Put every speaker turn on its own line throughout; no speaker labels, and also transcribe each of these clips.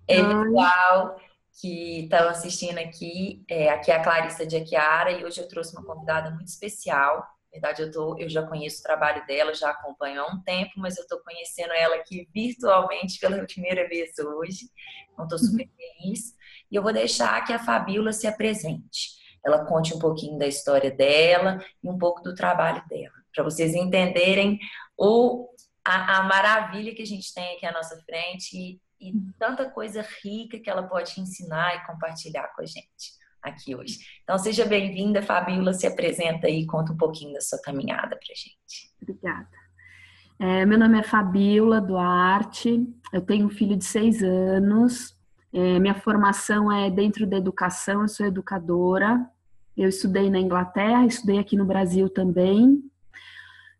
Ei,
Oi.
pessoal que estão assistindo aqui, aqui é a Clarissa de Aquiara e hoje eu trouxe uma convidada muito especial. Na verdade, eu já conheço o trabalho dela, já acompanho há um tempo, mas eu estou conhecendo ela aqui virtualmente pela primeira vez hoje. Então, estou super feliz. E eu vou deixar que a Fabíola se apresente. Ela conte um pouquinho da história dela e um pouco do trabalho dela, para vocês entenderem o, a maravilha que a gente tem aqui à nossa frente e tanta coisa rica que ela pode ensinar e compartilhar com a gente aqui hoje. Então, seja bem-vinda, Fabíola, se apresenta aí e conta um pouquinho da sua caminhada pra gente.
Obrigada. Meu nome é Fabíola Duarte, eu tenho um filho de 6 anos, minha formação é dentro da educação, eu sou educadora, eu estudei na Inglaterra, estudei aqui no Brasil também.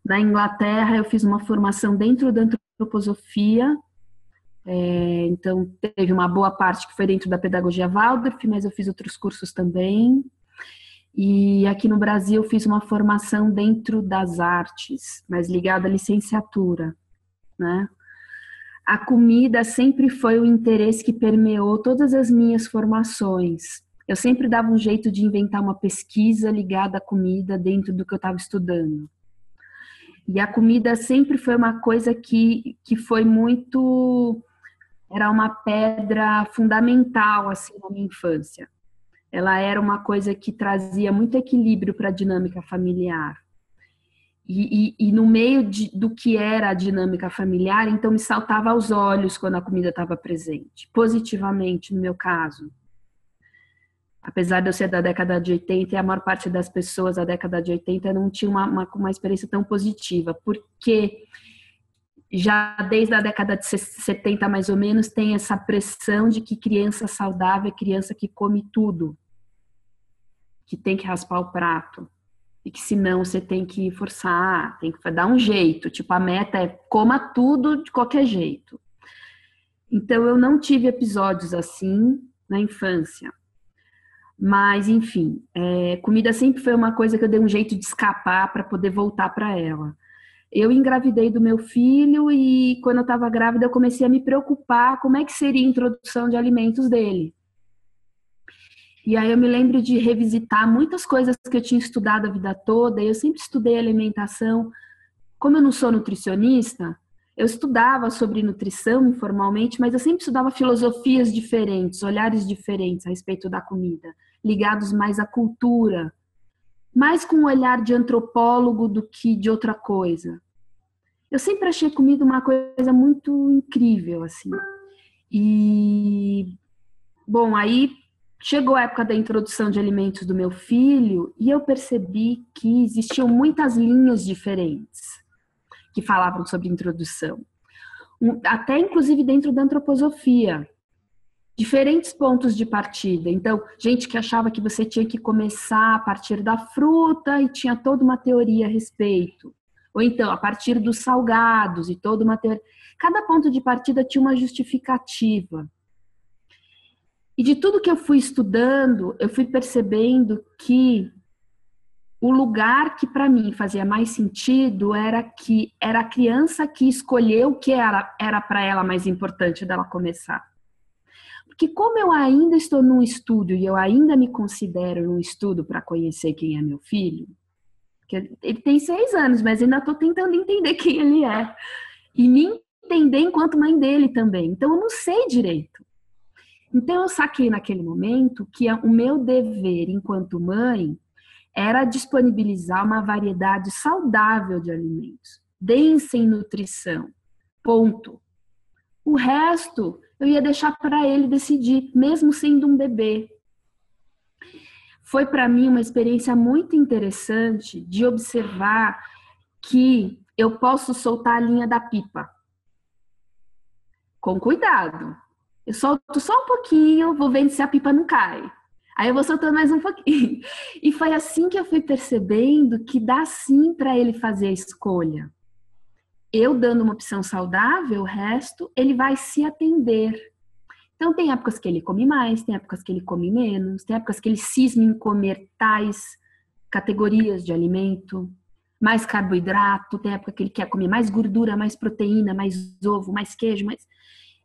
Na Inglaterra eu fiz uma formação dentro da antroposofia, então teve uma boa parte que foi dentro da pedagogia Waldorf, mas eu fiz outros cursos também. E aqui no Brasil eu fiz uma formação dentro das artes, mas ligada à licenciatura, né? A comida sempre foi o interesse que permeou todas as minhas formações. Eu sempre dava um jeito de inventar uma pesquisa ligada à comida dentro do que eu estava estudando. E a comida sempre foi uma coisa que foi muito... Era uma pedra fundamental, assim, na minha infância. Ela era uma coisa que trazia muito equilíbrio para a dinâmica familiar. E no meio do que era a dinâmica familiar, então me saltava aos olhos quando a comida estava presente, positivamente no meu caso. Apesar de eu ser da década de 80, e a maior parte das pessoas da década de 80 não tinha uma experiência tão positiva, porque já desde a década de 70, mais ou menos, tem essa pressão de que criança saudável é criança que come tudo, que tem que raspar o prato. E que senão você tem que forçar, tem que dar um jeito. Tipo, a meta é coma tudo de qualquer jeito. Então, eu não tive episódios assim na infância. Mas, enfim, comida sempre foi uma coisa que eu dei um jeito de escapar para poder voltar para ela. Eu engravidei do meu filho e quando eu estava grávida eu comecei a me preocupar como é que seria a introdução de alimentos dele. E aí eu me lembro de revisitar muitas coisas que eu tinha estudado a vida toda, e eu sempre estudei alimentação. Como eu não sou nutricionista, eu estudava sobre nutrição informalmente, mas eu sempre estudava filosofias diferentes, olhares diferentes a respeito da comida, ligados mais à cultura, mais com um olhar de antropólogo do que de outra coisa. Eu sempre achei comida uma coisa muito incrível, assim. E, bom, aí chegou a época da introdução de alimentos do meu filho e eu percebi que existiam muitas linhas diferentes que falavam sobre introdução. Até inclusive dentro da antroposofia. Diferentes pontos de partida. Então, gente que achava que você tinha que começar a partir da fruta e tinha toda uma teoria a respeito. Ou então, a partir dos salgados e toda uma teoria. Cada ponto de partida tinha uma justificativa. E de tudo que eu fui estudando, eu fui percebendo que o lugar que para mim fazia mais sentido era que era a criança que escolheu o que era para ela mais importante dela começar. Porque como eu ainda estou num estudo e eu ainda me considero num estudo para conhecer quem é meu filho, porque ele tem 6 anos, mas ainda estou tentando entender quem ele é. E me entender enquanto mãe dele também. Então eu não sei direito. Então eu saquei naquele momento que o meu dever enquanto mãe era disponibilizar uma variedade saudável de alimentos, densa em nutrição, ponto. O resto eu ia deixar para ele decidir, mesmo sendo um bebê. Foi para mim uma experiência muito interessante de observar que eu posso soltar a linha da pipa, com cuidado. Eu solto só um pouquinho, vou vendo se a pipa não cai. Aí eu vou soltando mais um pouquinho. E foi assim que eu fui percebendo que dá sim para ele fazer a escolha. Eu dando uma opção saudável, o resto ele vai se atender. Então tem épocas que ele come mais, tem épocas que ele come menos, tem épocas que ele cisma em comer tais categorias de alimento, mais carboidrato, tem época que ele quer comer mais gordura, mais proteína, mais ovo, mais queijo, mais...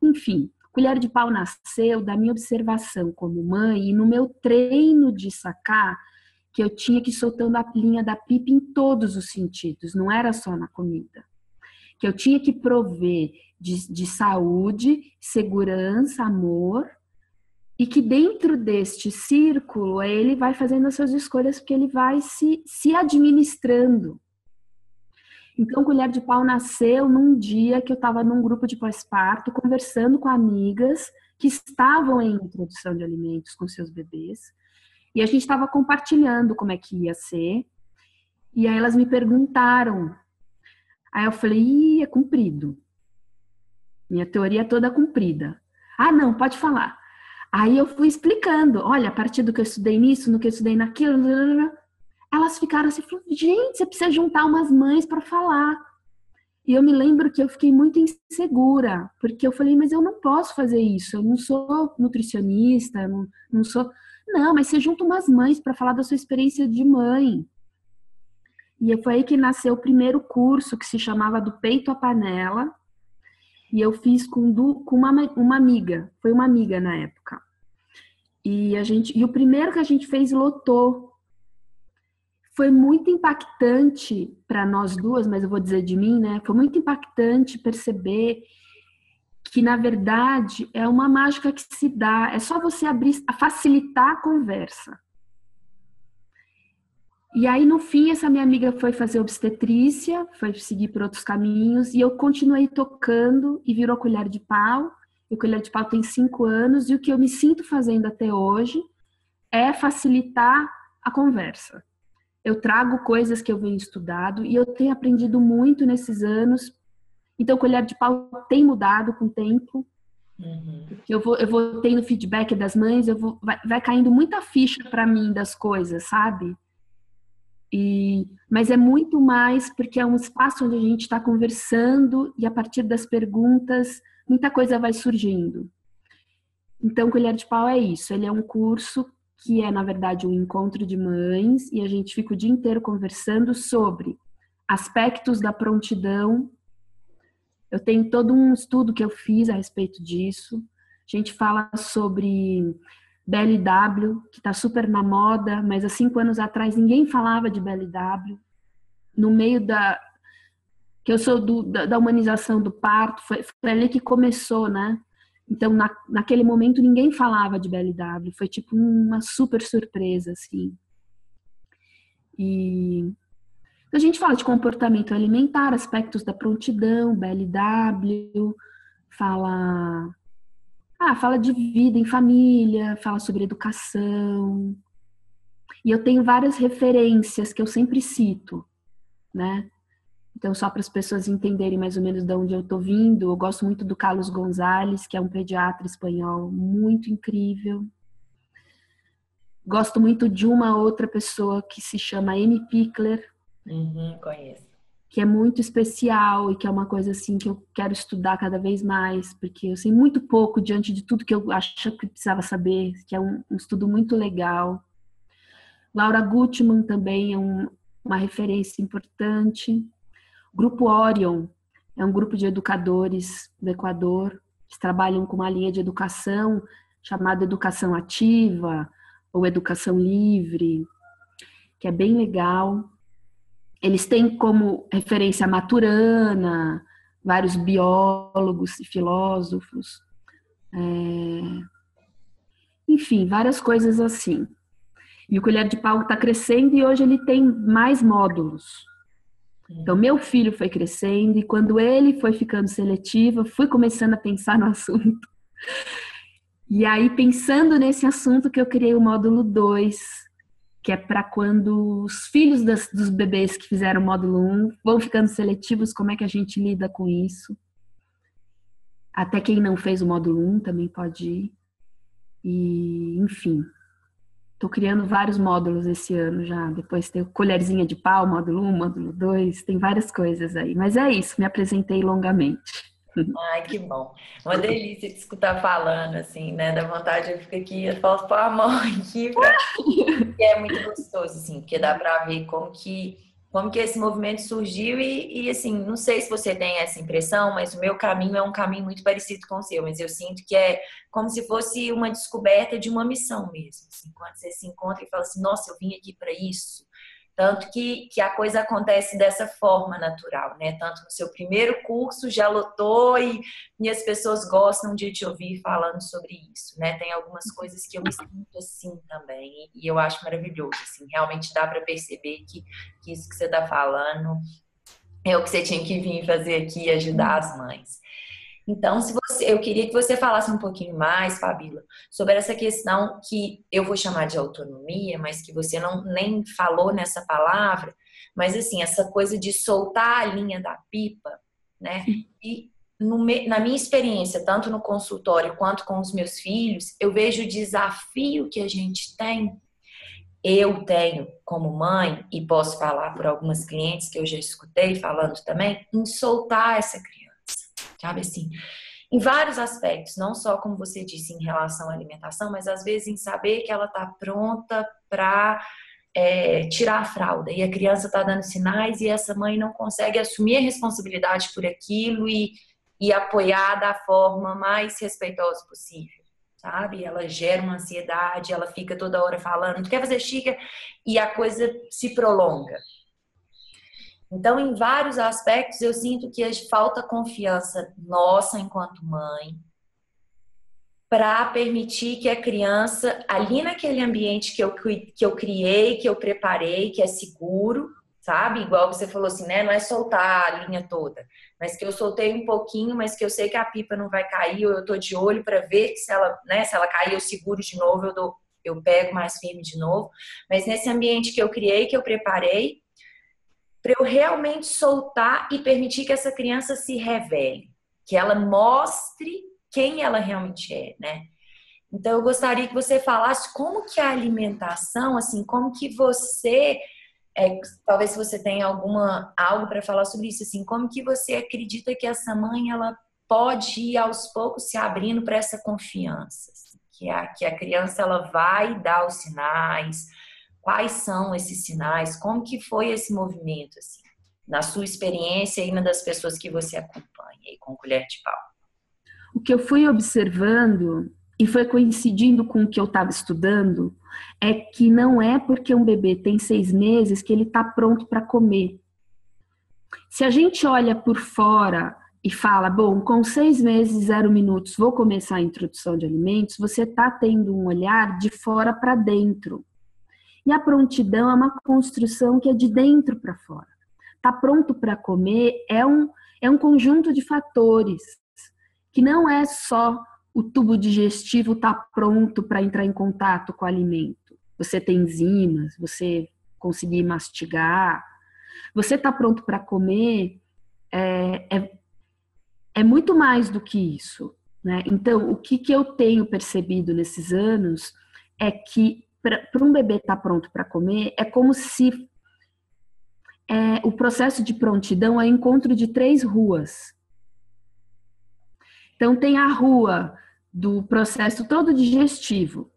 Enfim, Colher de Pau nasceu da minha observação como mãe e no meu treino de sacar que eu tinha que ir soltando a linha da pipa em todos os sentidos, não era só na comida. Que eu tinha que prover de saúde, segurança, amor, e que dentro deste círculo ele vai fazendo as suas escolhas porque ele vai se administrando. Então, Colher de Pau nasceu num dia que eu estava num grupo de pós-parto, conversando com amigas que estavam em introdução de alimentos com seus bebês, e a gente estava compartilhando como é que ia ser, e aí elas me perguntaram. Aí eu falei, é comprido. Minha teoria toda é comprida. Ah, não, pode falar. Aí eu fui explicando, olha, a partir do que eu estudei nisso, no que eu estudei naquilo, elas ficaram assim, gente, você precisa juntar umas mães para falar. E eu me lembro que eu fiquei muito insegura, porque eu falei, mas eu não posso fazer isso, eu não sou nutricionista, não sou... Não, mas você junta umas mães para falar da sua experiência de mãe. E foi aí que nasceu o primeiro curso, que se chamava Do Peito à Panela, e eu fiz com uma amiga, foi uma amiga na época. E o primeiro que a gente fez lotou. Foi muito impactante para nós duas, mas eu vou dizer de mim, né? Foi muito impactante perceber que, na verdade, é uma mágica que se dá. É só você facilitar a conversa. E aí, no fim, essa minha amiga foi fazer obstetrícia, foi seguir por outros caminhos, e eu continuei tocando e virou Colher de Pau. E o Colher de Pau tem 5 anos, e o que eu me sinto fazendo até hoje é facilitar a conversa. Eu trago coisas que eu venho estudado e eu tenho aprendido muito nesses anos. Então, o Colher de Pau tem mudado com o tempo. Uhum. Eu vou tendo feedback das mães, vai caindo muita ficha para mim das coisas, sabe? Mas é muito mais porque é um espaço onde a gente está conversando e a partir das perguntas muita coisa vai surgindo. Então, Colher de Pau é isso. Ele é um curso que é, na verdade, um encontro de mães e a gente fica o dia inteiro conversando sobre aspectos da prontidão. Eu tenho todo um estudo que eu fiz a respeito disso. A gente fala sobre BLW, que está super na moda, mas há 5 anos atrás ninguém falava de BLW. No meio que eu sou da humanização do parto, foi ali que começou, né? Então, naquele momento, ninguém falava de BLW. Foi tipo uma super surpresa, assim. E a gente fala de comportamento alimentar, aspectos da prontidão, BLW, fala de vida em família, fala sobre educação. E eu tenho várias referências que eu sempre cito, né? Então, só para as pessoas entenderem mais ou menos de onde eu estou vindo, eu gosto muito do Carlos Gonzalez, que é um pediatra espanhol muito incrível. Gosto muito de uma outra pessoa que se chama Amy Pickler.
Conheço.
Que é muito especial e que é uma coisa assim que eu quero estudar cada vez mais, porque eu sei muito pouco diante de tudo que eu acho que precisava saber, que é um estudo muito legal. Laura Gutman também é uma referência importante. O Grupo Orion é um grupo de educadores do Equador que trabalham com uma linha de educação chamada educação ativa ou educação livre, que é bem legal. Eles têm como referência a Maturana, vários biólogos e filósofos, enfim, várias coisas assim. E o Colher de Pau está crescendo e hoje ele tem mais módulos. Então, meu filho foi crescendo e quando ele foi ficando seletivo, eu fui começando a pensar no assunto. E aí, pensando nesse assunto, que eu criei o módulo 2, que é para quando os filhos dos bebês que fizeram o módulo 1 vão ficando seletivos, como é que a gente lida com isso. Até quem não fez o módulo 1 também pode ir. E, enfim, estou criando vários módulos esse ano já. Depois tem o Colherzinha de Pau, módulo 1, módulo 2, tem várias coisas aí. Mas é isso, me apresentei longamente.
Ai, que bom. Uma delícia te escutar falando, assim, né? Da vontade, eu fico aqui, eu posso pôr a mão aqui, que é muito gostoso, assim, porque dá pra ver como que como que esse movimento surgiu e assim, não sei se você tem essa impressão, mas o meu caminho é um caminho muito parecido com o seu, mas eu sinto que é como se fosse uma descoberta de uma missão mesmo. Assim, quando você se encontra e fala assim, nossa, eu vim aqui para isso. Tanto que a coisa acontece dessa forma natural, né? Tanto no seu primeiro curso já lotou e as pessoas gostam de te ouvir falando sobre isso, né? Tem algumas coisas que eu me sinto assim também e eu acho maravilhoso, assim, realmente dá para perceber que isso que você está falando é o que você tinha que vir fazer aqui e ajudar as mães. Então, se você, eu queria que você falasse um pouquinho mais, Fabíola, sobre essa questão que eu vou chamar de autonomia, mas que você não nem falou nessa palavra, mas assim, essa coisa de soltar a linha da pipa, né? E na minha experiência, tanto no consultório quanto com os meus filhos, eu vejo o desafio que a gente tem. Eu tenho como mãe, e posso falar por algumas clientes que eu já escutei falando também, em soltar essa criança, sabe assim? Em vários aspectos, não só como você disse em relação à alimentação, mas às vezes em saber que ela está pronta para tirar a fralda e a criança está dando sinais e essa mãe não consegue assumir a responsabilidade por aquilo e apoiar da forma mais respeitosa possível. Sabe? Ela gera uma ansiedade, ela fica toda hora falando, tu quer fazer xícara? E a coisa se prolonga. Então, em vários aspectos, eu sinto que falta confiança nossa enquanto mãe para permitir que a criança, ali naquele ambiente que eu criei, que eu preparei, que é seguro, sabe? Igual você falou assim, né? Não é soltar a linha toda, mas que eu soltei um pouquinho, mas que eu sei que a pipa não vai cair, ou eu tô de olho para ver que se ela, né, se ela cair, eu seguro de novo, eu pego mais firme de novo. Mas nesse ambiente que eu criei, que eu preparei, para eu realmente soltar e permitir que essa criança se revele, que ela mostre quem ela realmente é, né? Então eu gostaria que você falasse como que a alimentação, assim, como que você, talvez se você tenha algo para falar sobre isso, assim, como que você acredita que essa mãe ela pode ir aos poucos se abrindo para essa confiança, assim, que a criança ela vai dar os sinais. Quais são esses sinais? Como que foi esse movimento, assim, na sua experiência e na das pessoas que você acompanha aí com Colher de Pau?
O que eu fui observando, e foi coincidindo com o que eu estava estudando, é que não é porque um bebê tem 6 meses que ele está pronto para comer. Se a gente olha por fora e fala, bom, com 6 meses e 0 minutos vou começar a introdução de alimentos, você está tendo um olhar de fora para dentro. E a prontidão é uma construção que é de dentro para fora. Tá pronto para comer é um conjunto de fatores, que não é só o tubo digestivo tá pronto para entrar em contato com o alimento. Você tem enzimas, você conseguir mastigar, você tá pronto para comer é muito mais do que isso, né? Então, o que eu tenho percebido nesses anos é que para um bebê estar pronto para comer, é como se o processo de prontidão é encontro de 3 ruas. Então, tem a rua do processo todo digestivo,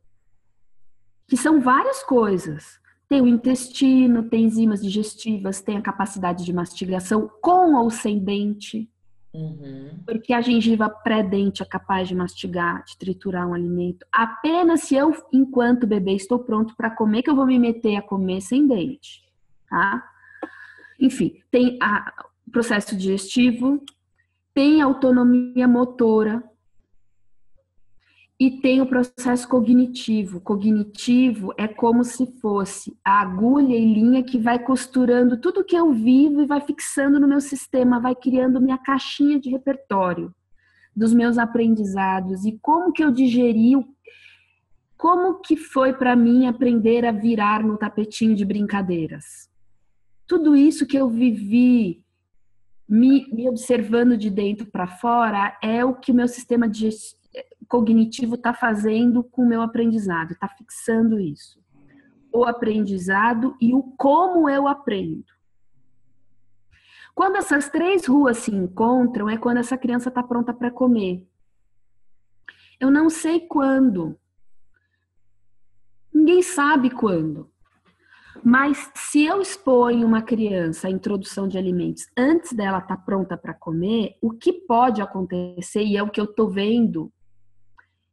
que são várias coisas. Tem o intestino, tem enzimas digestivas, tem a capacidade de mastigação com ou sem dente.
Uhum.
Porque a gengiva pré-dente é capaz de mastigar, de triturar um alimento. Apenas se eu, enquanto bebê, estou pronto para comer, que eu vou me meter a comer sem dente. Tá? Enfim, tem o processo digestivo, tem a autonomia motora e tem o processo cognitivo. Cognitivo é como se fosse a agulha e linha que vai costurando tudo que eu vivo e vai fixando no meu sistema, vai criando minha caixinha de repertório dos meus aprendizados e como que eu digeri, como que foi para mim aprender a virar no tapetinho de brincadeiras. Tudo isso que eu vivi me observando de dentro para fora é o que o meu sistema cognitivo está fazendo com o meu aprendizado, está fixando isso. O aprendizado e o como eu aprendo. Quando essas 3 ruas se encontram, é quando essa criança está pronta para comer. Eu não sei quando. Ninguém sabe quando. Mas se eu exponho uma criança à introdução de alimentos antes dela estar pronta para comer, o que pode acontecer, e é o que eu estou vendo,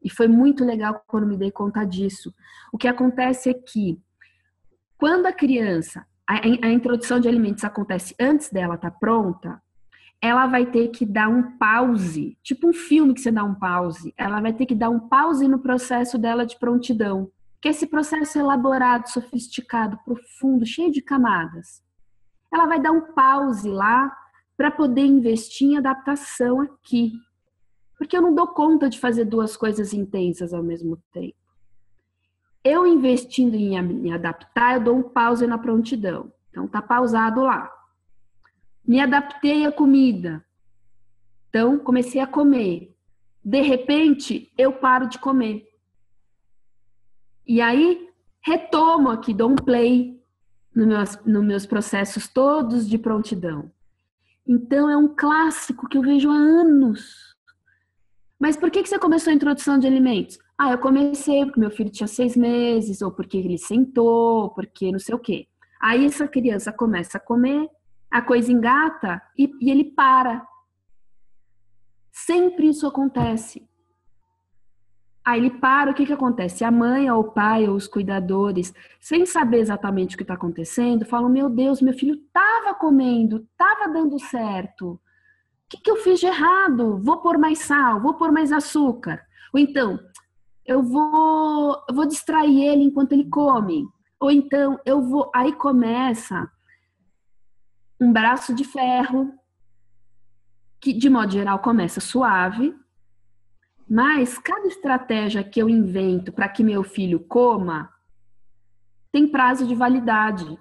e foi muito legal quando me dei conta disso, o que acontece é que quando a criança, a introdução de alimentos acontece antes dela estar pronta, ela vai ter que dar um pause, tipo um filme que você dá um pause, ela vai ter que dar um pause no processo dela de prontidão. Que esse processo elaborado, sofisticado, profundo, cheio de camadas. Ela vai dar um pause lá para poder investir em adaptação aqui. Porque eu não dou conta de fazer duas coisas intensas ao mesmo tempo. Eu investindo em me adaptar, eu dou um pause na prontidão. Então tá pausado lá. Me adaptei à comida. Então comecei a comer. De repente, eu paro de comer. E aí, retomo aqui, dou um play nos meus processos todos de prontidão. Então, é um clássico que eu vejo há anos. Mas por que você começou a introdução de alimentos? Eu comecei porque meu filho tinha 6 meses, ou porque ele sentou, porque não sei o quê. Aí essa criança começa a comer, a coisa engata e ele para. Sempre isso acontece. Aí ele para, o que acontece? A mãe, ou o pai, ou os cuidadores, sem saber exatamente o que está acontecendo, falam, meu Deus, meu filho estava comendo, estava dando certo. O que eu fiz de errado? Vou pôr mais sal, vou pôr mais açúcar. Ou então, eu vou distrair ele enquanto ele come. Ou então, aí começa um braço de ferro, que de modo geral começa suave, mas cada estratégia que eu invento para que meu filho coma tem prazo de validade.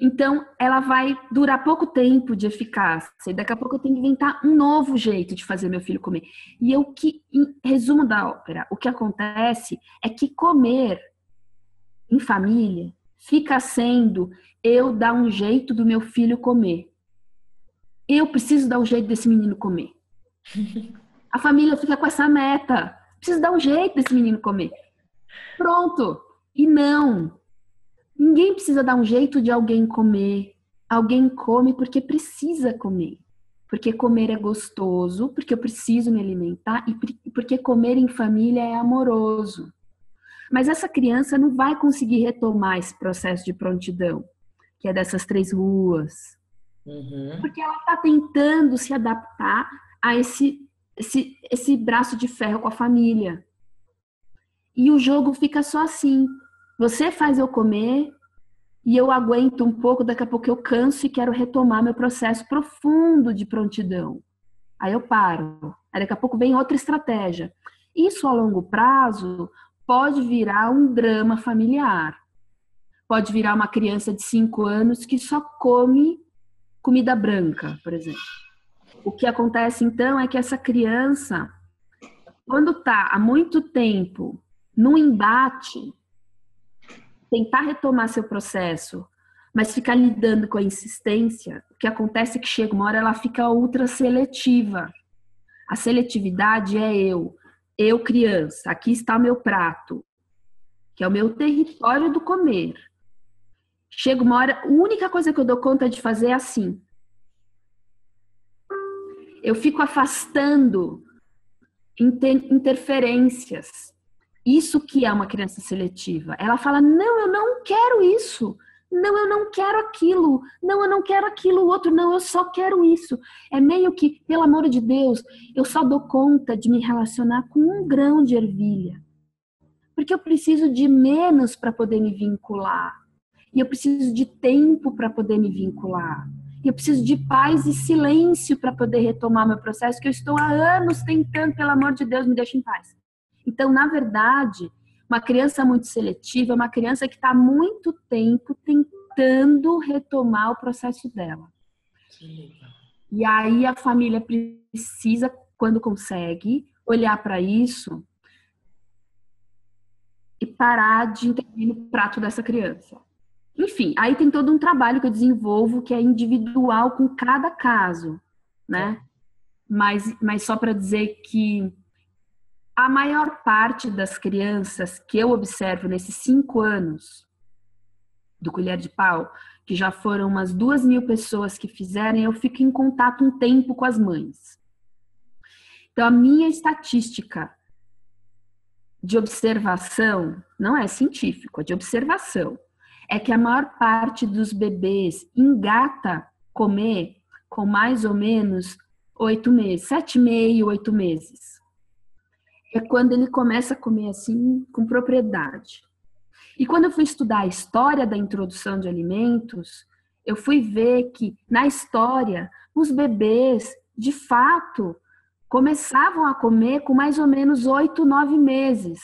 Então, ela vai durar pouco tempo de eficácia. E daqui a pouco eu tenho que inventar um novo jeito de fazer meu filho comer. E em resumo da ópera, o que acontece é que comer em família fica sendo eu dar um jeito do meu filho comer. Eu preciso dar um jeito desse menino comer. A família fica com essa meta. Preciso dar um jeito desse menino comer. Pronto. E não. Ninguém precisa dar um jeito de alguém comer. Alguém come porque precisa comer. Porque comer é gostoso, porque eu preciso me alimentar e porque comer em família é amoroso. Mas essa criança não vai conseguir retomar esse processo de prontidão, que é dessas 3 ruas. Porque ela está tentando se adaptar a esse braço de ferro com a família. E o jogo fica só assim. Você faz eu comer e eu aguento um pouco, daqui a pouco eu canso e quero retomar meu processo profundo de prontidão. Aí eu paro. Aí daqui a pouco vem outra estratégia. Isso a longo prazo pode virar um drama familiar. Pode virar uma criança de 5 anos que só come comida branca, por exemplo. O que acontece então é que essa criança, quando está há muito tempo num embate, tentar retomar seu processo, mas ficar lidando com a insistência, o que acontece é que chega uma hora ela fica ultra seletiva. A seletividade é eu criança, aqui está o meu prato, que é o meu território do comer. Chega uma hora, a única coisa que eu dou conta de fazer é assim. Eu fico afastando interferências. Isso que é uma criança seletiva. Ela fala, não, eu não quero isso. Não, eu não quero aquilo. Não, eu não quero aquilo outro. Não, eu só quero isso. É meio que, pelo amor de Deus, eu só dou conta de me relacionar com 1 grão de ervilha. Porque eu preciso de menos para poder me vincular. E eu preciso de tempo para poder me vincular. E eu preciso de paz e silêncio para poder retomar meu processo, que eu estou há anos tentando, pelo amor de Deus, me deixa em paz. Então, na verdade, uma criança muito seletiva é uma criança que está há muito tempo tentando retomar o processo dela. E aí a família precisa, quando consegue, olhar para isso e parar de intervir no prato dessa criança. Enfim, aí tem todo um trabalho que eu desenvolvo que é individual com cada caso, né? Mas só para dizer que a maior parte das crianças que eu observo nesses 5 anos, do Colher de Pau, que já foram umas 2.000 pessoas que fizeram, eu fico em contato um tempo com as mães. Então, a minha estatística de observação, não é científico, é de observação, é que a maior parte dos bebês engata comer com mais ou menos 8 meses, 7,5, 8 meses. É quando ele começa a comer assim, com propriedade. E quando eu fui estudar a história da introdução de alimentos, eu fui ver que, na história, os bebês, de fato, começavam a comer com mais ou menos 8, 9 meses.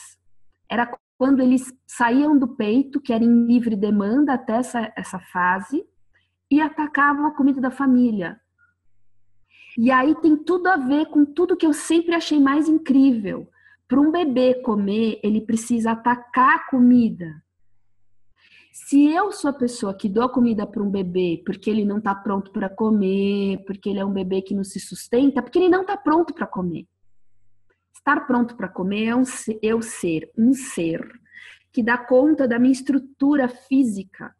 Era quando eles saíam do peito, que era em livre demanda até essa fase, e atacavam a comida da família. E aí tem tudo a ver com tudo que eu sempre achei mais incrível. Para um bebê comer, ele precisa atacar a comida. Se eu sou a pessoa que dou a comida para um bebê porque ele não está pronto para comer, porque ele é um bebê que não se sustenta, porque ele não está pronto para comer. Estar pronto para comer é eu ser um ser que dá conta da minha estrutura física.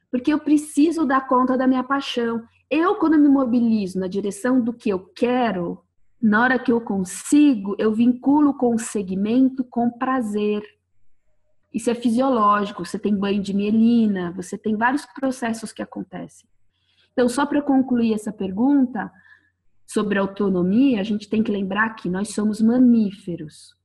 Porque eu preciso dar conta da minha paixão. Eu, quando me mobilizo na direção do que eu quero, na hora que eu consigo, eu vinculo com o segmento com prazer. Isso é fisiológico, você tem banho de mielina, você tem vários processos que acontecem. Então, só para concluir essa pergunta sobre autonomia, a gente tem que lembrar que nós somos mamíferos.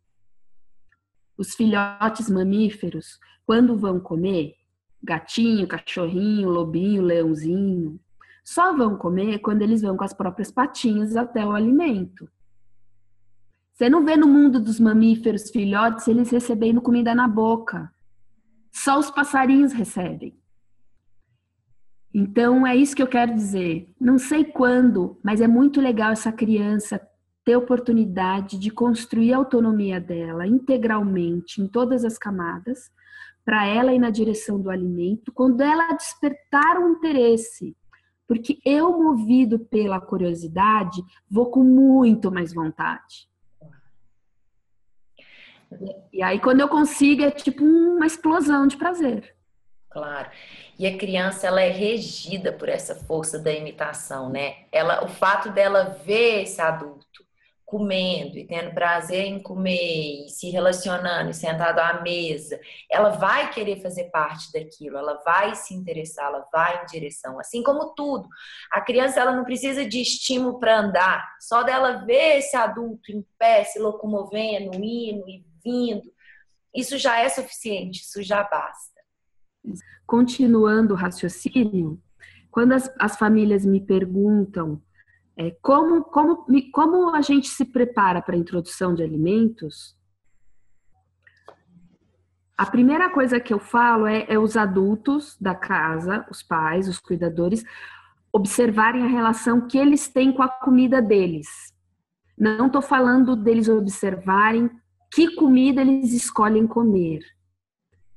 Os filhotes mamíferos, quando vão comer, gatinho, cachorrinho, lobinho, leãozinho, só vão comer quando eles vão com as próprias patinhas até o alimento. Você não vê no mundo dos mamíferos filhotes eles recebendo comida na boca. Só os passarinhos recebem. Então, é isso que eu quero dizer. Não sei quando, mas é muito legal essa criança ter oportunidade de construir a autonomia dela integralmente, em todas as camadas, para ela ir na direção do alimento, quando ela despertar um interesse. Porque eu, movido pela curiosidade, vou com muito mais vontade. E aí, quando eu consigo, é tipo uma explosão de prazer.
Claro. E a criança, ela é regida por essa força da imitação, né? O fato dela ver esse adulto comendo e tendo prazer em comer e se relacionando e sentado à mesa, ela vai querer fazer parte daquilo, ela vai se interessar, ela vai em direção. Assim como tudo. A criança, ela não precisa de estímulo para andar, só dela ver esse adulto em pé, se locomovendo, indo e vindo, isso já é suficiente, isso já basta.
Continuando o raciocínio, quando as famílias me perguntam como a gente se prepara para a introdução de alimentos, a primeira coisa que eu falo é os adultos da casa, os pais, os cuidadores, observarem a relação que eles têm com a comida deles. Não estou falando deles observarem que comida eles escolhem comer.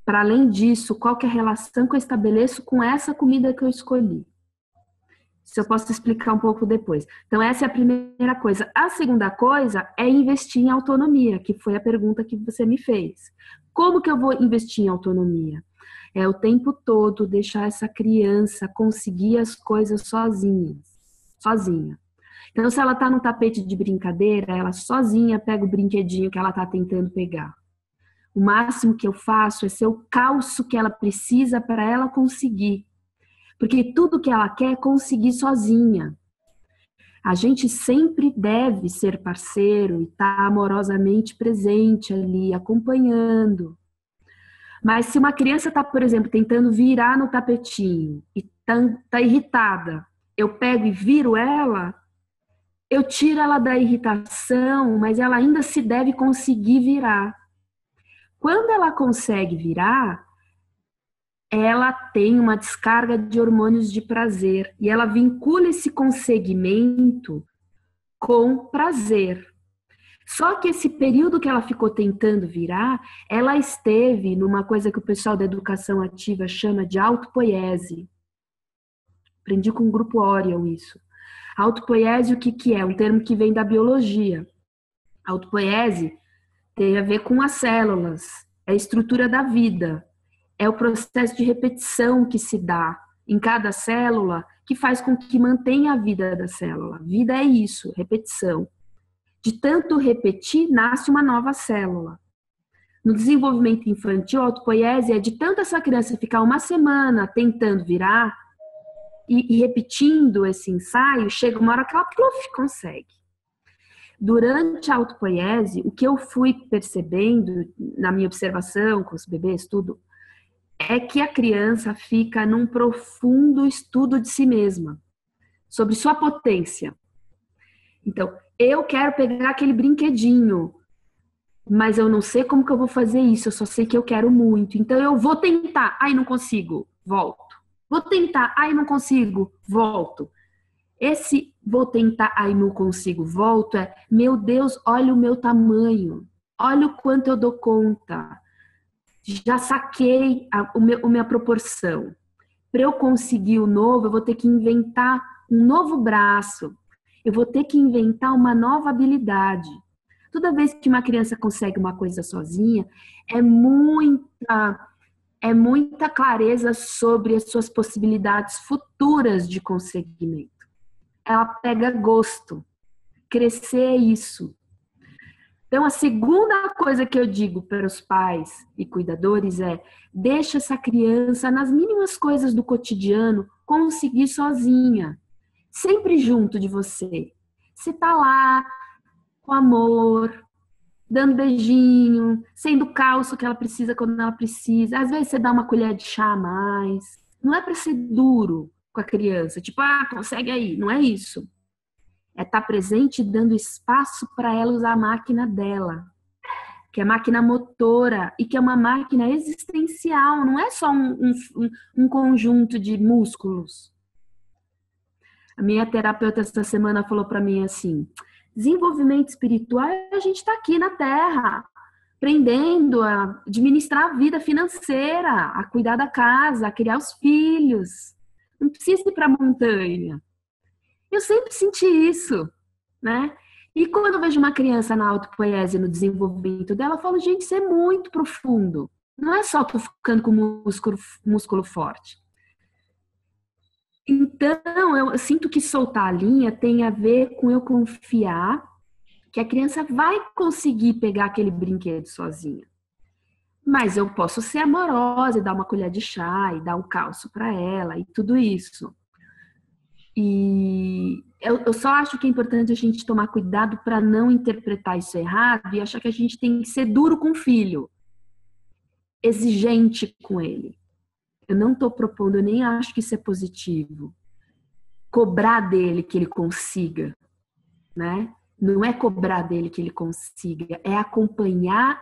Para além disso, qual que é a relação que eu estabeleço com essa comida que eu escolhi? Isso eu posso explicar um pouco depois. Então, essa é a primeira coisa. A segunda coisa é investir em autonomia, que foi a pergunta que você me fez. Como que eu vou investir em autonomia? É o tempo todo deixar essa criança conseguir as coisas sozinha. Então, se ela está no tapete de brincadeira, ela sozinha pega o brinquedinho que ela está tentando pegar. O máximo que eu faço é ser o calço que ela precisa para ela conseguir. Porque tudo que ela quer é conseguir sozinha. A gente sempre deve ser parceiro e estar amorosamente presente ali, acompanhando. Mas se uma criança está, por exemplo, tentando virar no tapetinho e está irritada, eu pego e viro ela, eu tiro ela da irritação, mas ela ainda se deve conseguir virar. Quando ela consegue virar, ela tem uma descarga de hormônios de prazer e ela vincula esse conseguimento com prazer. Só que esse período que ela ficou tentando virar, ela esteve numa coisa que o pessoal da educação ativa chama de autopoiese. Aprendi com o grupo Orion isso. Autopoiese, o que é? Um termo que vem da biologia. Autopoiese tem a ver com as células, é a estrutura da vida. é o processo de repetição que se dá em cada célula que faz com que mantenha a vida da célula. Vida é isso, repetição. De tanto repetir, nasce uma nova célula. No desenvolvimento infantil, a autopoiese é de tanto essa criança ficar uma semana tentando virar e repetindo esse ensaio, chega uma hora que ela consegue. Durante a autopoiese, o que eu fui percebendo na minha observação com os bebês, tudo, é que a criança fica num profundo estudo de si mesma, sobre sua potência. Então, eu quero pegar aquele brinquedinho, mas eu não sei como que eu vou fazer isso, eu só sei que eu quero muito. Então, eu vou tentar, ai, não consigo, volto. Vou tentar, ai, não consigo, volto. Esse vou tentar, ai, não consigo, volto é, meu Deus, olha o meu tamanho, olha o quanto eu dou conta. Já saquei a minha proporção. Para eu conseguir o novo, eu vou ter que inventar um novo braço. Eu vou ter que inventar uma nova habilidade. Toda vez que uma criança consegue uma coisa sozinha, é muita clareza sobre as suas possibilidades futuras de conseguimento. Ela pega gosto. Crescer é isso. Então, a segunda coisa que eu digo para os pais e cuidadores é: deixa essa criança, nas mínimas coisas do cotidiano, conseguir sozinha. Sempre junto de você. Você tá lá, com amor, dando beijinho, sendo o calço que ela precisa quando ela precisa. Às vezes você dá uma colher de chá a mais. Não é para ser duro com a criança. Tipo, consegue aí. Não é isso. É estar presente dando espaço para ela usar a máquina dela, que é a máquina motora e que é uma máquina existencial, não é só um conjunto de músculos. A minha terapeuta esta semana falou para mim assim: desenvolvimento espiritual, a gente está aqui na Terra, aprendendo a administrar a vida financeira, a cuidar da casa, a criar os filhos. Não precisa ir para a montanha. Eu sempre senti isso, né? E quando eu vejo uma criança na autopoiese, no desenvolvimento dela, eu falo, gente, isso é muito profundo. Não é só tô ficando com músculo forte. Então, eu sinto que soltar a linha tem a ver com eu confiar que a criança vai conseguir pegar aquele brinquedo sozinha. Mas eu posso ser amorosa e dar uma colher de chá e dar um calço para ela e tudo isso. E eu só acho que é importante a gente tomar cuidado para não interpretar isso errado e achar que a gente tem que ser duro com o filho, exigente com ele. Eu não estou propondo, eu nem acho que isso é positivo. Cobrar dele que ele consiga, né? Não é cobrar dele que ele consiga, é acompanhar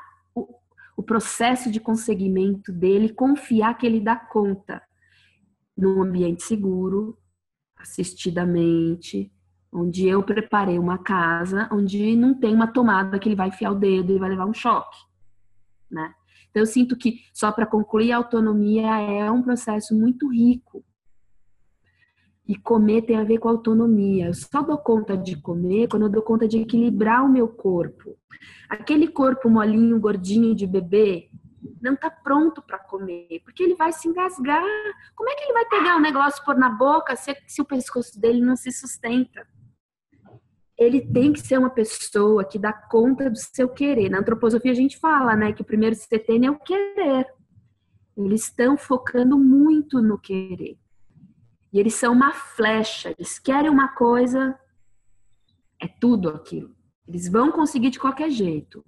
o processo de conseguimento dele, confiar que ele dá conta num ambiente seguro, assistidamente, onde eu preparei uma casa onde não tem uma tomada que ele vai enfiar o dedo e vai levar um choque, né? Então eu sinto que, só para concluir, a autonomia é um processo muito rico. E comer tem a ver com a autonomia. Eu só dou conta de comer quando eu dou conta de equilibrar o meu corpo. Aquele corpo molinho, gordinho de bebê, não está pronto para comer, porque ele vai se engasgar. Como é que ele vai pegar um negócio e pôr na boca se o pescoço dele não se sustenta? Ele tem que ser uma pessoa que dá conta do seu querer. Na antroposofia a gente fala, né, que o primeiro CTN é o querer. Eles estão focando muito no querer. E eles são uma flecha. Eles querem uma coisa, é tudo aquilo. Eles vão conseguir de qualquer jeito.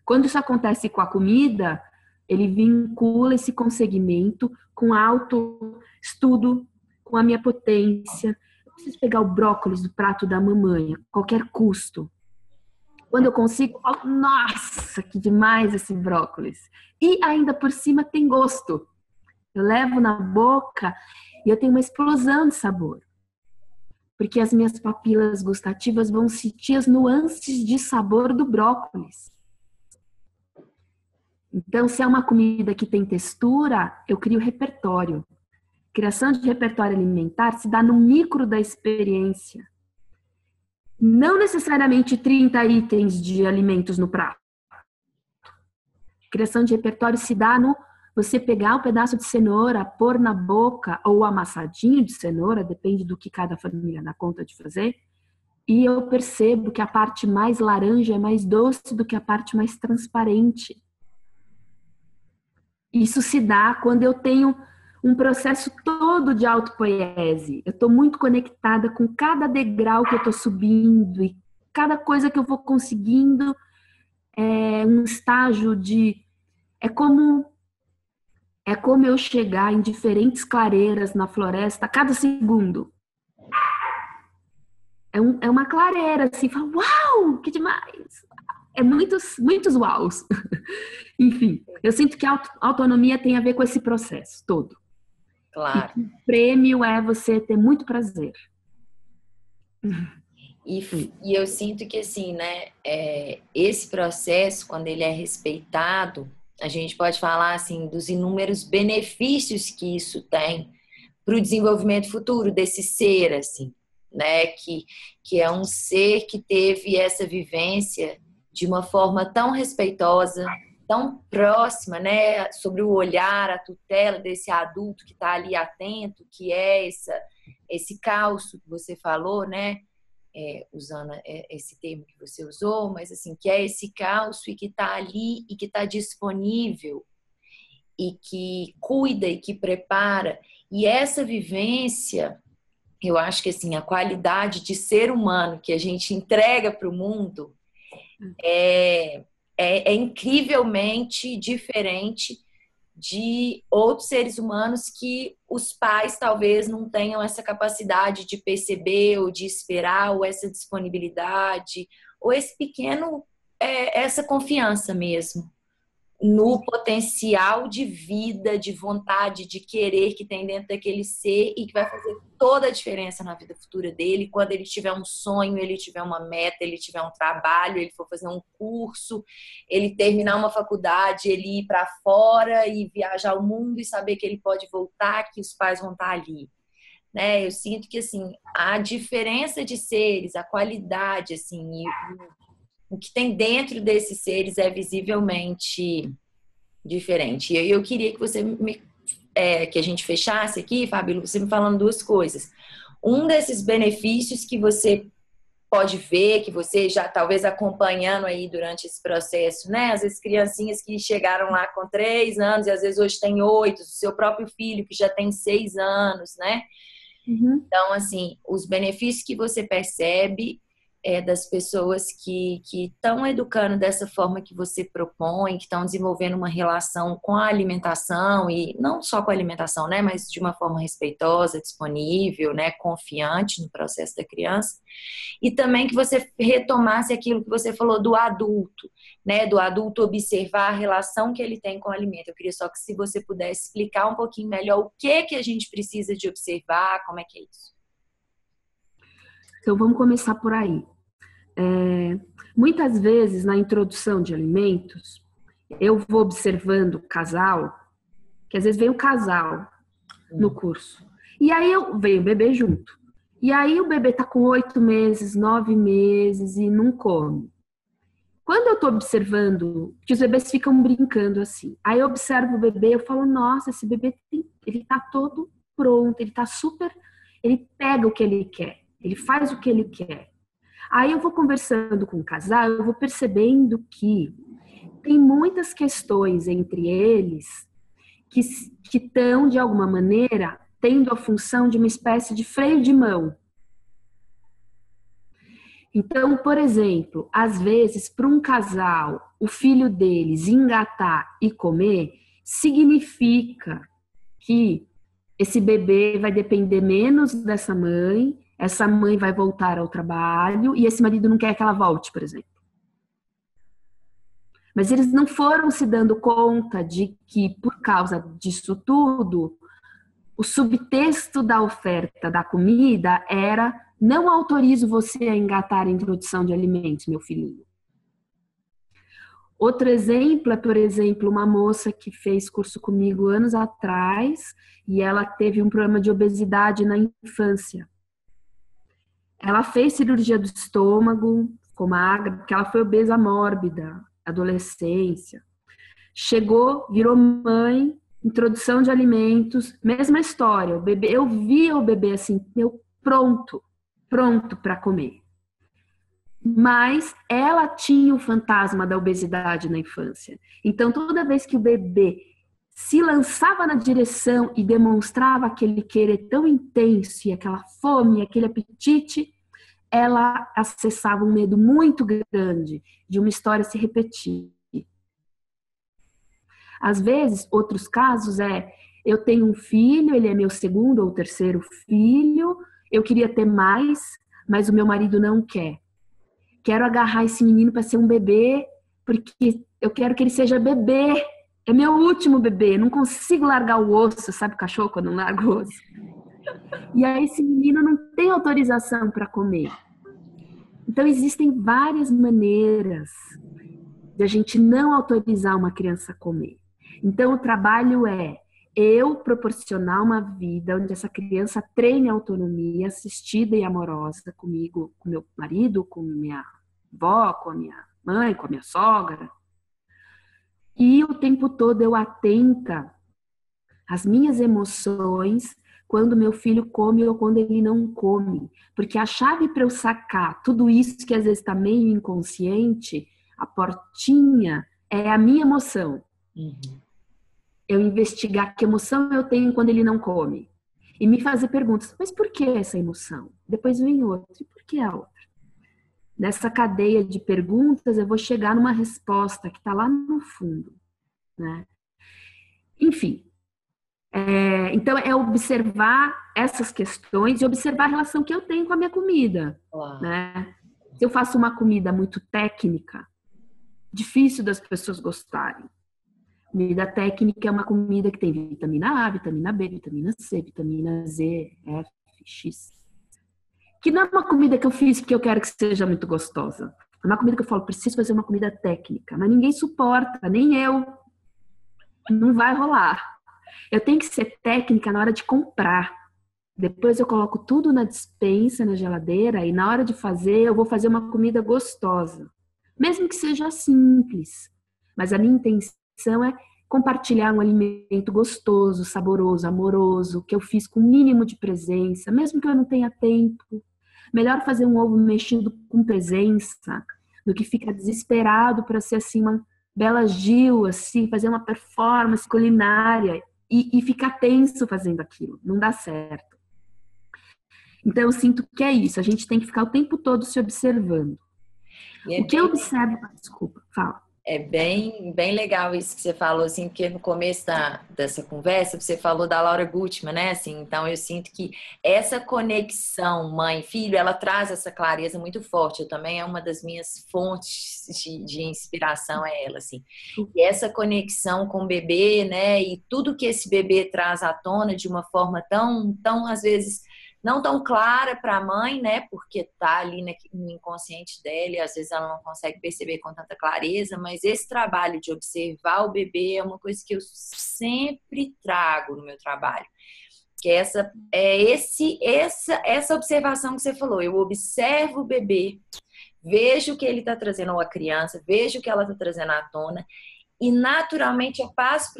Quando isso acontece com a comida, ele vincula esse conseguimento com autoestudo, com a minha potência. Eu preciso pegar o brócolis do prato da mamãe, a qualquer custo. Quando eu consigo, nossa, que demais esse brócolis. E ainda por cima tem gosto. Eu levo na boca e eu tenho uma explosão de sabor. Porque as minhas papilas gustativas vão sentir as nuances de sabor do brócolis. Então, se é uma comida que tem textura, eu crio repertório. Criação de repertório alimentar se dá no micro da experiência. Não necessariamente 30 itens de alimentos no prato. Criação de repertório se dá você pegar o pedaço de cenoura, pôr na boca, ou amassadinho de cenoura, depende do que cada família dá conta de fazer, e eu percebo que a parte mais laranja é mais doce do que a parte mais transparente. Isso se dá quando eu tenho um processo todo de autopoiese. Eu estou muito conectada com cada degrau que eu estou subindo e cada coisa que eu vou conseguindo é um estágio de... É como eu chegar em diferentes clareiras na floresta a cada segundo. É uma clareira, assim, fala, uau, que demais! É muitos uaus. Enfim, eu sinto que a autonomia tem a ver com esse processo todo.
Claro.
E o prêmio é você ter muito prazer.
E eu sinto que, assim, né, esse processo, quando ele é respeitado, a gente pode falar, assim, dos inúmeros benefícios que isso tem para o desenvolvimento futuro desse ser, assim, né, que é um ser que teve essa vivência de uma forma tão respeitosa, tão próxima, né, sobre o olhar, a tutela desse adulto que está ali atento, que é esse calço que você falou, né, usando esse termo que você usou, mas assim, que é esse calço e que está ali e que está disponível e que cuida e que prepara. E essa vivência, eu acho que assim, a qualidade de ser humano que a gente entrega para o mundo é incrivelmente diferente de outros seres humanos que os pais talvez não tenham essa capacidade de perceber ou de esperar, ou essa disponibilidade, ou esse pequeno, essa confiança mesmo no potencial de vida, de vontade, de querer que tem dentro daquele ser e que vai fazer toda a diferença na vida futura dele, quando ele tiver um sonho, ele tiver uma meta, ele tiver um trabalho, ele for fazer um curso, ele terminar uma faculdade, ele ir para fora e viajar o mundo e saber que ele pode voltar, que os pais vão estar ali. Né? Eu sinto que assim, a diferença de seres, a qualidade, assim, e o que tem dentro desses seres é visivelmente diferente. E eu queria que você que a gente fechasse aqui, Fábio, você me falando duas coisas. Um desses benefícios que você pode ver, que você já talvez acompanhando aí durante esse processo, né? Às vezes criancinhas que chegaram lá com 3 anos e às vezes hoje tem 8, o seu próprio filho que já tem 6 anos, né?
Uhum.
Então, assim, os benefícios que você percebe das pessoas que estão educando dessa forma que você propõe, que estão desenvolvendo uma relação com a alimentação, e não só com a alimentação, né, mas de uma forma respeitosa, disponível, né, confiante no processo da criança. E também que você retomasse aquilo que você falou do adulto, né, do adulto observar a relação que ele tem com o alimento. Eu queria só que se você pudesse explicar um pouquinho melhor o que a gente precisa de observar, como é que é isso.
Então, vamos começar por aí. Muitas vezes, na introdução de alimentos, eu vou observando o casal, que às vezes vem o casal no curso. E aí vem o bebê junto. E aí o bebê tá com 8 meses, 9 meses e não come. Quando eu tô observando, que os bebês ficam brincando assim, aí eu observo o bebê, eu falo, nossa, esse bebê ele tá todo pronto, ele tá super, ele pega o que ele quer, ele faz o que ele quer. Aí eu vou conversando com o casal, eu vou percebendo que tem muitas questões entre eles que estão, de alguma maneira, tendo a função de uma espécie de freio de mão. Então, por exemplo, às vezes, para um casal, o filho deles engatar e comer, significa que esse bebê vai depender menos dessa mãe, essa mãe vai voltar ao trabalho e esse marido não quer que ela volte, por exemplo. Mas eles não foram se dando conta de que, por causa disso tudo, o subtexto da oferta da comida era: não autorizo você a engatar a introdução de alimentos, meu filhinho. Outro exemplo é, por exemplo, uma moça que fez curso comigo anos atrás e ela teve um problema de obesidade na infância. Ela fez cirurgia do estômago, ficou magra, porque ela foi obesa mórbida, adolescência. Chegou, virou mãe introdução de alimentos, mesma história. O bebê, eu via o bebê assim, eu pronto para comer. Mas ela tinha o fantasma da obesidade na infância. Então, toda vez que o bebê se lançava na direção e demonstrava aquele querer tão intenso, e aquela fome, aquele apetite, ela acessava um medo muito grande de uma história se repetir. Às vezes, outros casos eu tenho um filho, ele é meu segundo ou terceiro filho, eu queria ter mais, mas o meu marido não quer. Quero agarrar esse menino para ser um bebê, porque eu quero que ele seja bebê. É meu último bebê, não consigo largar o osso, sabe o cachorro quando não larga o osso? E aí esse menino não tem autorização para comer. Então existem várias maneiras de a gente não autorizar uma criança a comer. Então o trabalho é eu proporcionar uma vida onde essa criança treine autonomia assistida e amorosa comigo, com meu marido, com minha avó, com a minha mãe, com a minha sogra. E o tempo todo eu atenta às minhas emoções quando meu filho come ou quando ele não come. Porque a chave para eu sacar tudo isso que às vezes está meio inconsciente, a portinha é a minha emoção. Eu investigar que emoção eu tenho quando ele não come. E me fazer perguntas, mas por que essa emoção? Depois vem outra, e por que a outra? Nessa cadeia de perguntas, eu vou chegar numa resposta que está lá no fundo, né? Enfim, então é observar essas questões e observar a relação que eu tenho com a minha comida, né? Se eu faço uma comida muito técnica, difícil das pessoas gostarem. Comida técnica é uma comida que tem vitamina A, vitamina B, vitamina C, vitamina Z, F, X. Que não é uma comida que eu fiz porque eu quero que seja muito gostosa. É uma comida que eu falo, preciso fazer uma comida técnica. Mas ninguém suporta, nem eu. Não vai rolar. Eu tenho que ser técnica na hora de comprar. Depois eu coloco tudo na despensa, na geladeira, e na hora de fazer, eu vou fazer uma comida gostosa. Mesmo que seja simples. Mas a minha intenção é compartilhar um alimento gostoso, saboroso, amoroso, que eu fiz com o mínimo de presença, mesmo que eu não tenha tempo. Melhor fazer um ovo mexido com presença do que ficar desesperado para ser assim uma bela Gil, assim, fazer uma performance culinária e ficar tenso fazendo aquilo. Não dá certo. Então eu sinto que é isso. A gente tem que ficar o tempo todo se observando. O que eu observo... Desculpa, fala.
É bem legal isso que você falou, assim, porque no começo dessa conversa você falou da Laura Gutman, né? Assim, então eu sinto que essa conexão mãe-filho, ela traz essa clareza muito forte. Eu também é uma das minhas fontes de inspiração é ela, assim. E essa conexão com o bebê, né? E tudo que esse bebê traz à tona de uma forma tão às vezes não tão clara para a mãe, né? Porque tá ali no inconsciente dela e às vezes ela não consegue perceber com tanta clareza, mas esse trabalho de observar o bebê é uma coisa que eu sempre trago no meu trabalho. Que essa observação que você falou, eu observo o bebê, vejo o que ele está trazendo, ou a criança, vejo o que ela está trazendo à tona, e naturalmente eu parto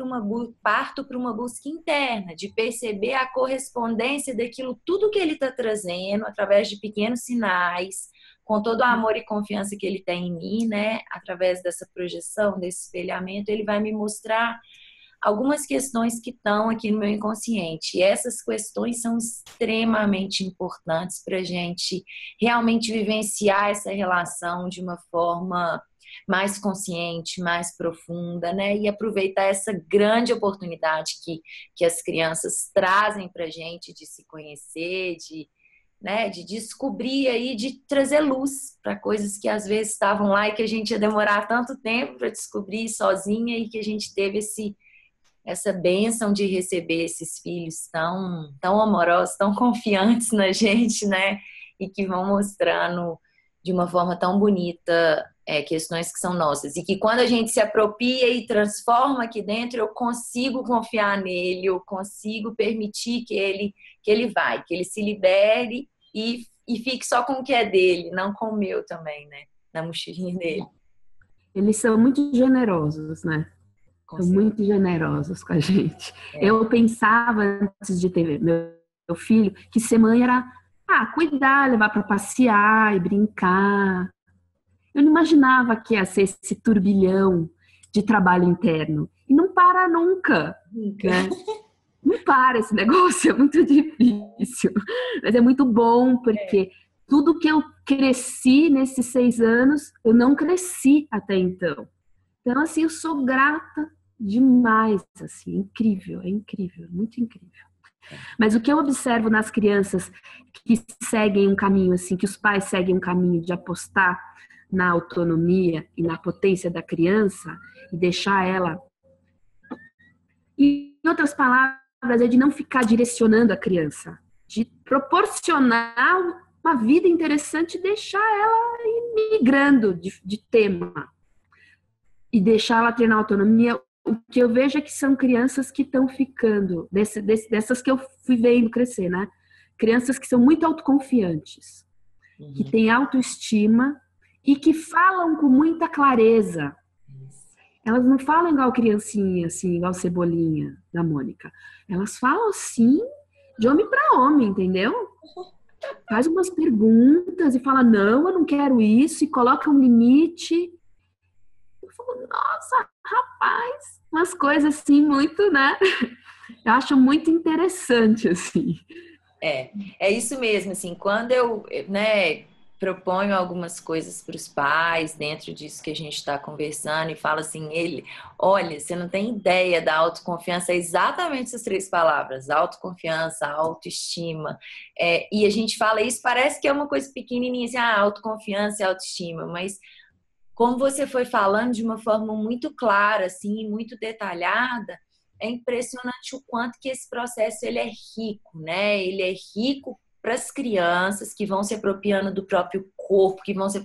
para uma busca interna, de perceber a correspondência daquilo, tudo que ele está trazendo, através de pequenos sinais, com todo o amor e confiança que ele tem em mim, né? Através dessa projeção, desse espelhamento, ele vai me mostrar algumas questões que estão aqui no meu inconsciente. E essas questões são extremamente importantes para a gente realmente vivenciar essa relação de uma forma mais consciente, mais profunda, né? E aproveitar essa grande oportunidade que as crianças trazem para a gente de se conhecer, né, de descobrir aí, de trazer luz para coisas que às vezes estavam lá e que a gente ia demorar tanto tempo para descobrir sozinha e que a gente teve essa bênção de receber esses filhos tão amorosos, tão confiantes na gente, né? E que vão mostrando de uma forma tão bonita questões que são nossas. E que quando a gente se apropria e transforma aqui dentro, eu consigo confiar nele, eu consigo permitir que ele que ele se libere e fique só com o que é dele, não com o meu também, né? Na mochilinha dele.
Eles são muito generosos, né?
Com
São
certeza.
muito generosos com a gente.
É.
Eu pensava, antes de ter meu filho, que ser mãe era cuidar, levar para passear e brincar. Eu não imaginava que ia ser esse turbilhão de trabalho interno. E não para nunca,
Nunca.
né? Não para esse negócio, é muito difícil. Mas é muito bom, porque tudo que eu cresci nesses 6 anos, eu não cresci até então. Então, assim, eu sou grata demais, assim, é incrível, muito incrível. Mas o que eu observo nas crianças que seguem um caminho, assim, que os pais seguem um caminho de apostar na autonomia e na potência da criança e deixar ela, em outras palavras, é de não ficar direcionando a criança, de proporcionar uma vida interessante e deixar ela ir migrando de tema e deixar ela treinar autonomia. O que eu vejo é que são crianças que estão ficando, dessas que eu fui vendo crescer, né? Crianças que são muito autoconfiantes, que têm autoestima e que falam com muita clareza. Elas não falam igual criancinha, assim, igual Cebolinha, da Mônica. Elas falam, assim, de homem para homem, entendeu? Faz umas perguntas e fala, não, eu não quero isso, e coloca um limite. Eu falo, nossa, rapaz, umas coisas assim muito, né? Eu acho muito interessante, assim.
É isso mesmo, assim, quando eu, né, proponho algumas coisas para os pais dentro disso que a gente está conversando e falo assim, olha, você não tem ideia da autoconfiança, é exatamente essas 3 palavras, autoconfiança, autoestima, e a gente fala isso, parece que é uma coisa pequenininha, assim, autoconfiança e autoestima, mas como você foi falando de uma forma muito clara, assim, muito detalhada, é impressionante o quanto que esse processo ele é rico, né? Ele é rico para as crianças que vão se apropriando do próprio corpo, que vão se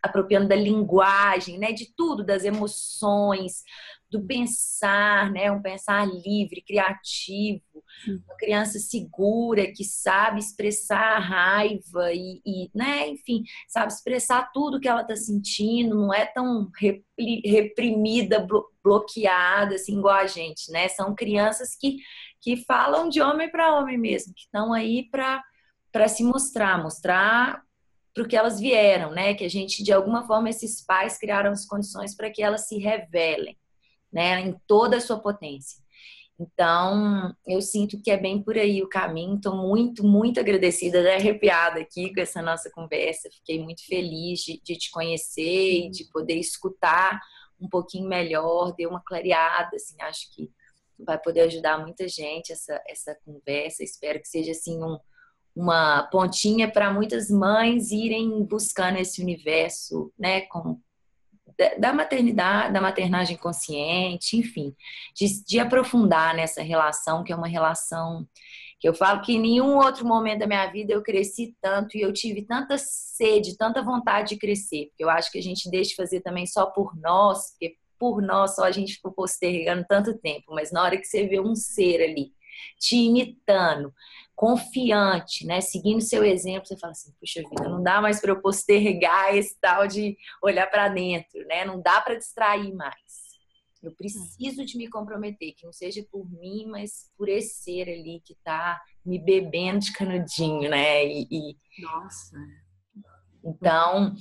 apropriando da linguagem, né? De tudo, das emoções, do pensar, né? Um pensar livre, criativo, uma criança segura que sabe expressar a raiva né? Enfim, sabe expressar tudo que ela está sentindo, não é tão reprimida, bloqueada, assim, igual a gente, né? São crianças que falam de homem para homem mesmo, que estão aí para se mostrar para o que elas vieram, né? Que a gente, de alguma forma, esses pais criaram as condições para que elas se revelem, né? Em toda a sua potência. Então, eu sinto que é bem por aí o caminho. Estou muito, muito agradecida, até arrepiada aqui com essa nossa conversa. Fiquei muito feliz de te conhecer e de poder escutar um pouquinho melhor, deu uma clareada, assim, acho que vai poder ajudar muita gente essa conversa. Espero que seja assim uma pontinha para muitas mães irem buscando esse universo, né, da maternidade, da maternagem consciente, enfim, de aprofundar nessa relação, que é uma relação que eu falo que em nenhum outro momento da minha vida eu cresci tanto e eu tive tanta sede, tanta vontade de crescer, porque eu acho que a gente deixa de fazer também só por nós, porque por nós só a gente ficou postergando tanto tempo, mas na hora que você vê um ser ali te imitando, confiante, né, seguindo seu exemplo, você fala assim, puxa vida, não dá mais para eu postergar esse tal de olhar para dentro, né? Não dá para distrair mais. Eu preciso de me comprometer, que não seja por mim, mas por esse ser ali que está me bebendo de canudinho, né?
Nossa.
Então,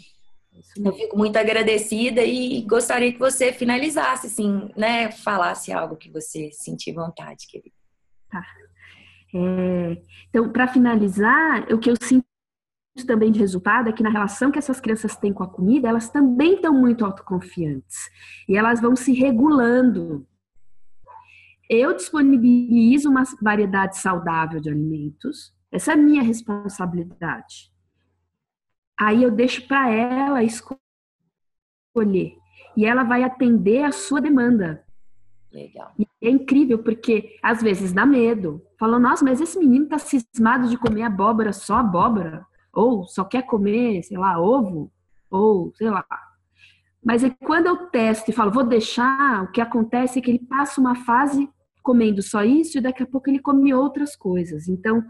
eu fico muito agradecida e gostaria que você finalizasse, assim, né? Falasse algo que você sentir vontade, querida.
Tá. Então, para finalizar, o que eu sinto também de resultado é que na relação que essas crianças têm com a comida, elas também estão muito autoconfiantes. E elas vão se regulando. Eu disponibilizo uma variedade saudável de alimentos. Essa é a minha responsabilidade. Aí eu deixo para ela escolher. E ela vai atender a sua demanda.
Legal.
E é incrível, porque às vezes dá medo. Falam, nossa, mas esse menino tá cismado de comer abóbora, só abóbora. Ou só quer comer, sei lá, ovo. Ou, sei lá. Mas aí, quando eu testo e falo, vou deixar, o que acontece é que ele passa uma fase comendo só isso e daqui a pouco ele come outras coisas. Então,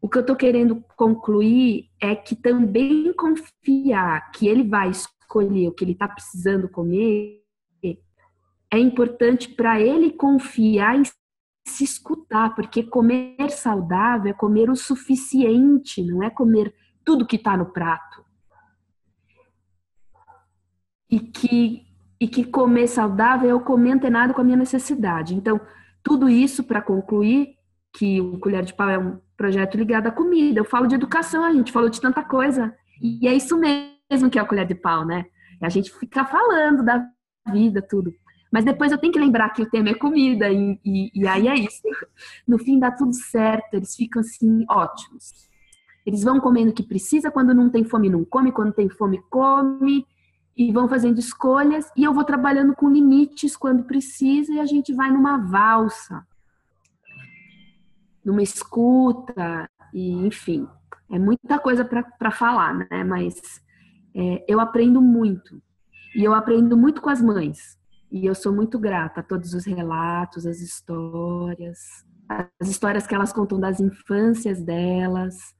o que eu tô querendo concluir é que também confiar que ele vai escolher o que ele tá precisando comer é importante para ele confiar em se escutar, porque comer saudável é comer o suficiente, não é comer tudo que está no prato. E que comer saudável é eu comer antenado com a minha necessidade. Então, tudo isso para concluir que o Colher de Pau é um projeto ligado à comida. Eu falo de educação, a gente falou de tanta coisa. E é isso mesmo que é o Colher de Pau, né? É a gente ficar falando da vida, tudo. Mas depois eu tenho que lembrar que o tema é comida, e aí é isso. No fim dá tudo certo, eles ficam assim, ótimos. Eles vão comendo o que precisa, quando não tem fome não come, quando tem fome come, e vão fazendo escolhas, e eu vou trabalhando com limites quando precisa, e a gente vai numa valsa, numa escuta, e enfim, é muita coisa para falar, né? Mas eu aprendo muito, e eu aprendo muito com as mães. E eu sou muito grata a todos os relatos, as histórias que elas contam das infâncias delas,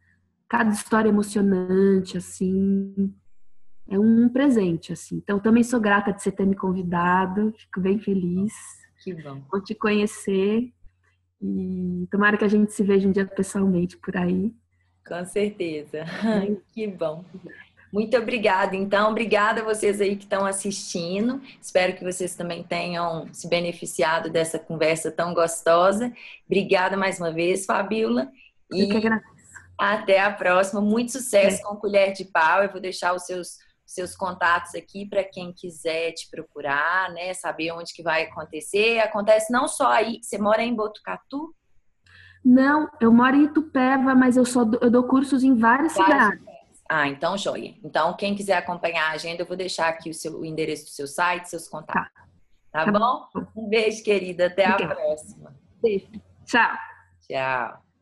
cada história emocionante, assim, é um presente, assim. Então, também sou grata de você ter me convidado, fico bem feliz.
Que bom.
Vou te conhecer e tomara que a gente se veja um dia pessoalmente por aí.
Com certeza. Que bom. Muito obrigada, então. Obrigada a vocês aí que estão assistindo. Espero que vocês também tenham se beneficiado dessa conversa tão gostosa. Obrigada mais uma vez, Fabíola.
Eu que agradeço.
Até a próxima. Muito sucesso com Colher de Pau. Eu vou deixar os seus contatos aqui para quem quiser te procurar, né? Saber onde que vai acontecer. Acontece não só aí. Você mora em Botucatu?
Não, eu moro em Itupeva, mas eu dou cursos em várias cidades.
Então, joia. Então, quem quiser acompanhar a agenda, eu vou deixar aqui o endereço do seu site, seus contatos. Tá bom? Um beijo, querida. Até a próxima.
Beijo. Tchau.
Tchau.